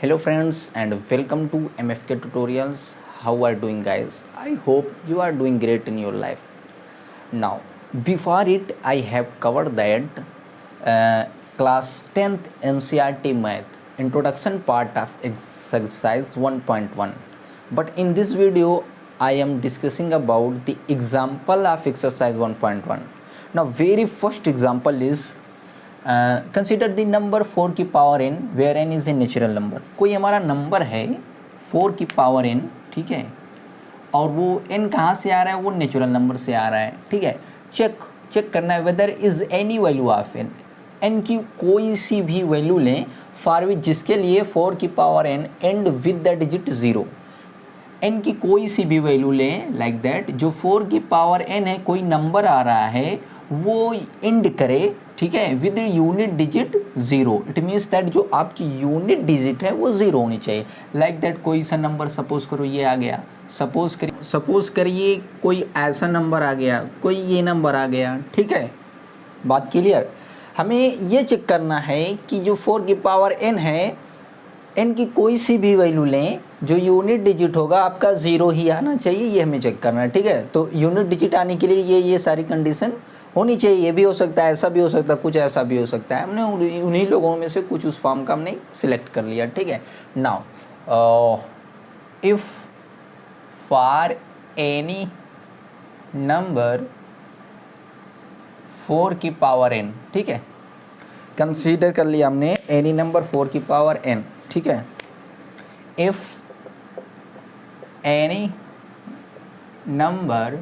Hello friends and welcome to MFK Tutorials. How are doing guys? I hope you are doing great in your life. Now, before it I have covered that class 10th NCERT Math introduction part of exercise 1.1. But in this video I am discussing about the example of exercise 1.1. Now, very first example is consider the number 4 की power n where n is a natural number. कोई हमारा number है 4 की power n, ठीक है, और वो n कहाँ से आ रहा है, वो नेचुरल नंबर से आ रहा है, ठीक है। चेक करना है whether is any value of n की कोई सी भी वैल्यू लें फॉर विच जिसके लिए 4 की power n end with the digit 0। n की कोई सी भी वैल्यू लें लाइक दैट, जो 4 की पावर n है, कोई नंबर आ रहा है वो एंड करे, ठीक है, with unit digit 0। It means that जो आपकी यूनिट डिजिट है वो 0 होनी चाहिए। लाइक दैट कोई सा नंबर सपोज करो ये आ गया, सपोज करिए कोई ऐसा नंबर आ गया, कोई ये नंबर आ गया, ठीक है, बात क्लियर। हमें ये चेक करना है कि जो 4 की पावर n है, n की कोई सी भी वैल्यू लें, जो यूनिट डिजिट होगा आपका 0 ही आना चाहिए, ये हमें चेक करना है, ठीक है। तो यूनिट डिजिट आने के लिए ये सारी कंडीशन होनी चाहिए। ये भी हो सकता है, ऐसा भी हो सकता है, कुछ ऐसा भी हो सकता है। हमने उन्हीं लोगों में से कुछ उस फॉर्म का हमने सिलेक्ट कर लिया, ठीक है। Now if for any number 4 की पावर n, ठीक है, कंसीडर कर लिया हमने एनी नंबर 4 की पावर n, ठीक है। If any number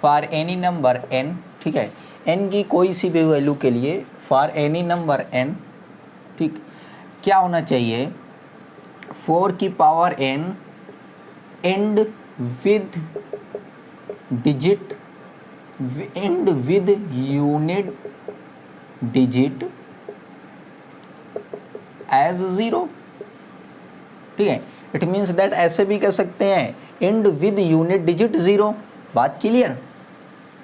for any number n, ठीक है, n की कोई सी भी वैल्यू के लिए फॉर एनी नंबर n, ठीक, क्या होना चाहिए, 4 की power n end with digit end with unit digit as 0, ठीक है। इट मीन्स दैट ऐसे भी कह सकते हैं एंड विद यूनिट डिजिट 0, बात clear,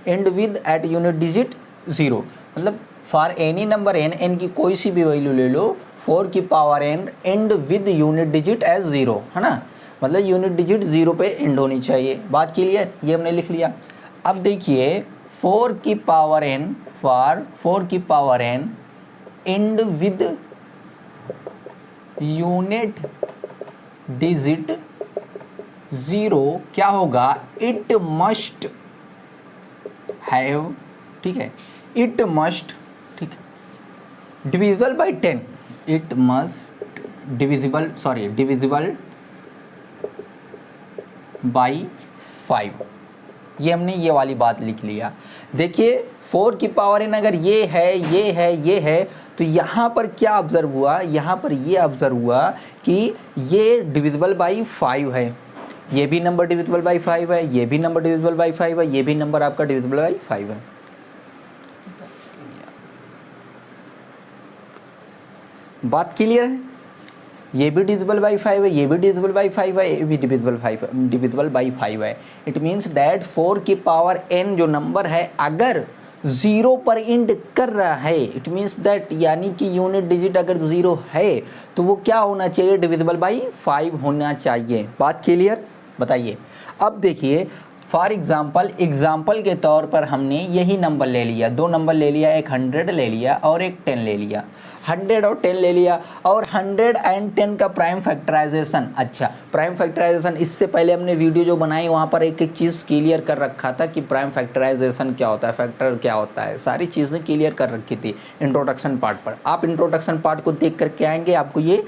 end with at unit digit 0, मतलब फॉर एनी नंबर n की कोई सी भी वैल्यू ले लो, 4 की power n end with unit digit as 0, है ना, मतलब यूनिट डिजिट 0 पे एंड होनी चाहिए, बात क्लियर, ये हमने लिख लिया। अब देखिए 4 की पावर n फॉर 4 की power n end with unit digit 0 क्या होगा, इट मस्ट हैव, ठीक है, इट मस्ट, ठीक, divisible by 10, it must divisible by 5। ये हमने ये वाली बात लिख लिया। देखिए 4 की पावर n अगर ये है तो यहाँ पर क्या ऑब्जर्व हुआ, यहाँ पर ये ऑब्जर्व हुआ कि ये डिविजिबल बाई 5 है, ये भी नंबर डिविजिबल बाई 5 है, ये भी नंबर डिविजिबल बाई 5 है, ये भी नंबर आपका डिविजिबल बाई 5 है। बात क्लियर है, ये भी डिविजिबल बाई 5 है, ये भी डिविजिबल बाई 5 है, ये भी डिविजिबल बाई 5 है। इट मीन्स दैट 4 की पावर n जो नंबर है अगर 0 पर एंड कर रहा है, इट मीन्स दैट यानी कि यूनिट डिजिट अगर 0 है तो वो क्या होना चाहिए, डिविजिबल बाई 5 होना चाहिए, बात क्लियर, बताइए। अब देखिए फॉर एग्जाम्पल के तौर पर हमने यही नंबर ले लिया, दो नंबर ले लिया, एक 100 ले लिया और एक 10 ले लिया, 100 और 10 ले लिया, और 100 एंड 10 का प्राइम फैक्टराइजेशन। अच्छा, प्राइम फैक्टराइजेशन इससे पहले हमने वीडियो जो बनाई वहाँ पर एक चीज़ क्लियर कर रखा था कि प्राइम फैक्टराइजेशन क्या होता है, फैक्टर क्या होता है, सारी चीज़ें क्लियर कर रखी थी इंट्रोडक्शन पार्ट पर। आप इंट्रोडक्शन पार्ट को देख करके आएंगे, आपको ये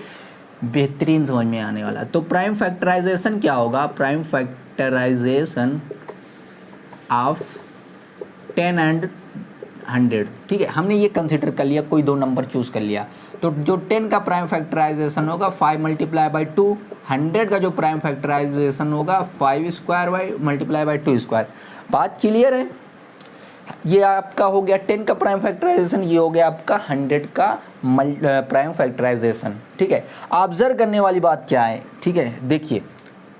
बेहतरीन समझ में आने वाला। तो प्राइम फैक्टराइजेशन क्या होगा, प्राइम फैक्टराइजेशन ऑफ 10 एंड 100, ठीक है, हमने ये कंसिडर कर लिया, कोई दो नंबर चूज कर लिया, तो जो 10 का प्राइम फैक्टराइजेशन होगा 5 मल्टीप्लाई बाई 2, 100 का जो प्राइम फैक्टराइजेशन होगा 5 square by multiply by 2 square, बात क्लियर है। ये आपका हो गया 10 का प्राइम फैक्टराइजेशन, ये हो गया आपका 100 का प्राइम फैक्टराइजेशन, ठीक है। ऑब्जर्व करने वाली बात क्या है, ठीक है, देखिए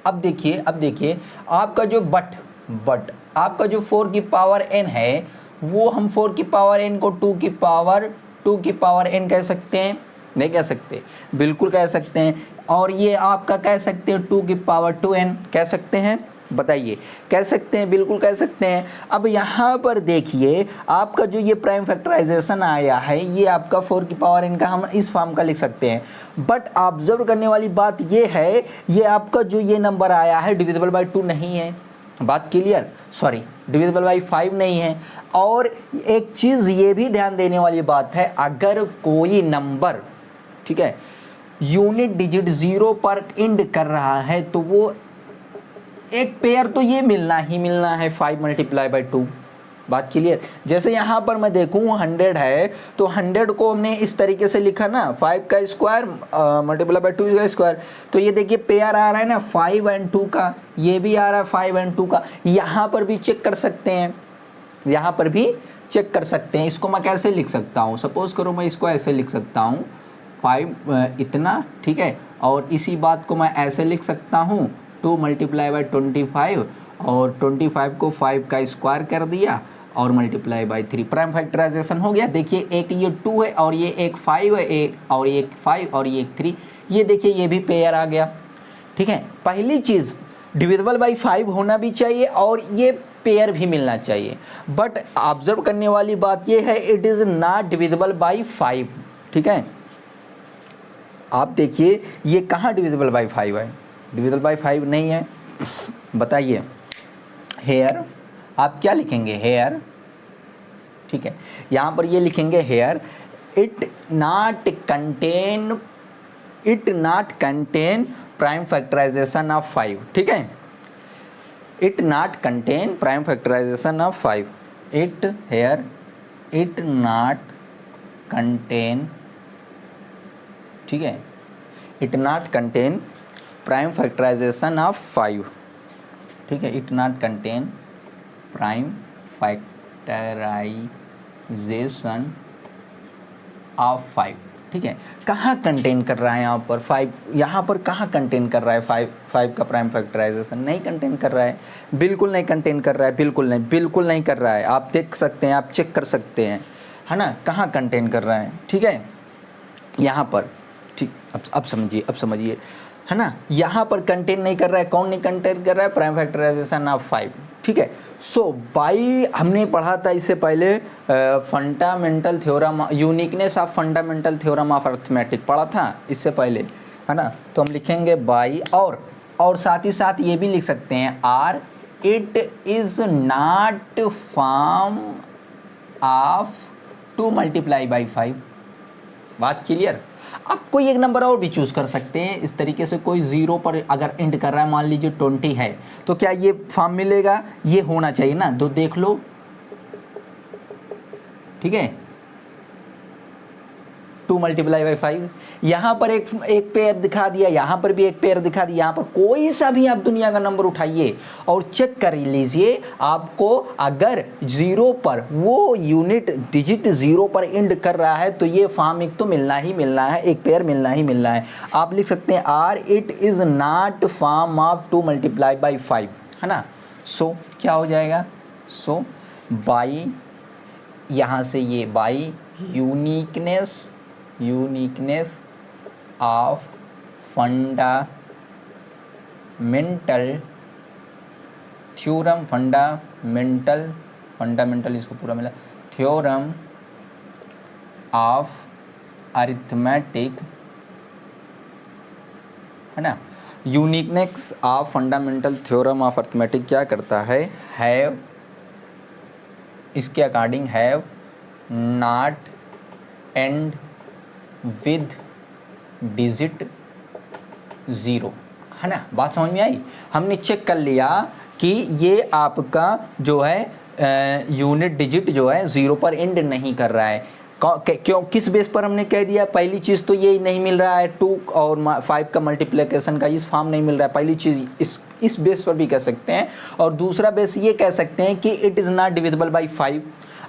अब देखिए आपका जो बट आपका जो 4 की पावर n है वो हम 4 की पावर n को 2 की पावर n कह सकते हैं, नहीं कह सकते? बिल्कुल कह सकते हैं। और ये आपका कह सकते हैं 2 की पावर 2n, कह सकते हैं? बताइए, कह सकते हैं? बिल्कुल कह सकते हैं। अब यहाँ पर देखिए आपका जो ये प्राइम फैक्टराइजेशन आया है ये आपका 4 की पावर n का हम इस फॉर्म का लिख सकते हैं। बट ऑब्जर्व करने वाली बात ये है, ये आपका जो ये नंबर आया है डिविजिबल बाई 2 नहीं है। बात क्लियर? सॉरी, डिविजिबल बाई 5 नहीं है। और एक चीज़ ये भी ध्यान देने वाली बात है, अगर कोई नंबर, ठीक है, यूनिट डिजिट 0 पर एंड कर रहा है तो वो एक पेयर तो ये मिलना ही मिलना है 5 मल्टीप्लाई बाई 2। बात क्लियर? जैसे यहाँ पर मैं देखूँ 100 है तो 100 को हमने इस तरीके से लिखा ना, 5 का स्क्वायर मल्टीप्लाई बाई 2 का स्क्वायर। तो ये देखिए पेयर आ रहा है ना 5 एंड 2 का, ये भी आ रहा है 5 एंड 2 का। यहाँ पर भी चेक कर सकते हैं, यहाँ पर भी चेक कर सकते हैं। इसको मैं कैसे लिख सकता हूँ? सपोज करो मैं इसको ऐसे लिख सकता हूँ 5 इतना, ठीक है, और इसी बात को मैं ऐसे लिख सकता हूँ 2 मल्टीप्लाई बाई 25, और 25 को 5 का स्क्वायर कर दिया और मल्टीप्लाई बाई 3। प्राइम फैक्टराइजेशन हो गया। देखिए एक ये 2 है और ये एक 5 है, एक और ये एक 5 और ये एक 3। ये देखिए ये भी पेयर आ गया। ठीक है, पहली चीज़ डिविजिबल बाई 5 होना भी चाहिए और ये पेयर भी मिलना चाहिए। बट ऑब्जर्व करने वाली बात ये है, it is not divisible by 5। ठीक है, आप देखिए ये कहाँ डिविजिबल बाई 5 है? डिविजिबल बाई 5 नहीं है। बताइए, हेयर आप क्या लिखेंगे? हेयर, ठीक है, यहाँ पर ये लिखेंगे here it not contain prime factorisation of 5। ठीक है, it not contain prime factorisation of 5। It here it not contain, ठीक है, it not contain prime factorisation of 5। ठीक है, it not contain prime factorisation of 5। ठीक है, कहाँ कंटेन कर रहा है यहाँ पर 5? यहाँ पर कहाँ कंटेन कर रहा है 5 का प्राइम फैक्टराइजेशन? नहीं कंटेन कर रहा है, बिल्कुल नहीं कंटेन कर रहा है, बिल्कुल नहीं कर रहा है। आप देख सकते हैं, आप चेक कर सकते हैं, है ना, कहाँ कंटेन कर रहा है। ठीक है, यहाँ पर, ठीक, अब समझिए, है ना, यहाँ पर कंटेन नहीं कर रहा है। कौन नहीं कंटेन कर रहा है? Prime factorisation of 5। ठीक है, सो बाई हमने पढ़ा था इससे पहले fundamental theorem, uniqueness of fundamental theorem of arithmetic पढ़ा था इससे पहले, है ना। तो हम लिखेंगे बाई, और साथ ही साथ ये भी लिख सकते हैं or it is not form of 2 multiply by 5। बात क्लियर? आप कोई एक नंबर और भी चूज़ कर सकते हैं इस तरीके से। कोई 0 पर अगर एंड कर रहा है, मान लीजिए 20 है, तो क्या ये फॉर्म मिलेगा? ये होना चाहिए ना, तो देख लो। ठीक है, 2 मल्टीप्लाई बाई 5, यहाँ पर एक पेयर दिखा दिया, यहाँ पर भी एक पेयर दिखा दिया। यहाँ पर कोई सा भी आप दुनिया का नंबर उठाइए और चेक कर लीजिए, आपको अगर 0 पर वो यूनिट डिजिट 0 पर एंड कर रहा है तो ये फॉर्म एक तो मिलना ही मिलना है, एक पेयर मिलना ही मिलना है। आप लिख सकते हैं or it is not form of 2 multiply by 5, है ना। सो क्या हो जाएगा? सो बाई, यहाँ से ये by uniqueness of fundamental theorem, fundamental इसको पूरा मिला, थ्योरम ऑफ अरिथमेटिक, है ना। Uniqueness of fundamental theorem of arithmetic क्या करता है? हैव, इसके according have not and with digit 0, है ना। बात समझ में आई? हमने चेक कर लिया कि ये आपका जो है यूनिट डिजिट जो है 0 पर एंड नहीं कर रहा है। क्यों, किस बेस पर हमने कह दिया? पहली चीज़ तो ये नहीं मिल रहा है 2 और 5 का मल्टीप्लिकेशन का इस फॉर्म नहीं मिल रहा है, पहली चीज़ इस बेस पर भी कह सकते हैं। और दूसरा बेस ये कह सकते हैं कि it is not divisible by 5।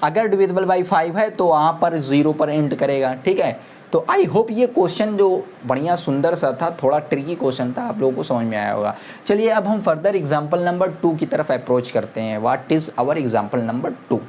अगर डिविजिबल बाई 5 है तो वहाँ पर 0 पर एंड करेगा। ठीक है, तो आई होप ये क्वेश्चन जो बढ़िया सुंदर सा था, थोड़ा ट्रिकी क्वेश्चन था, आप लोगों को समझ में आया होगा। चलिए अब हम फर्दर एग्जाम्पल नंबर 2 की तरफ अप्रोच करते हैं। What is our example number 2?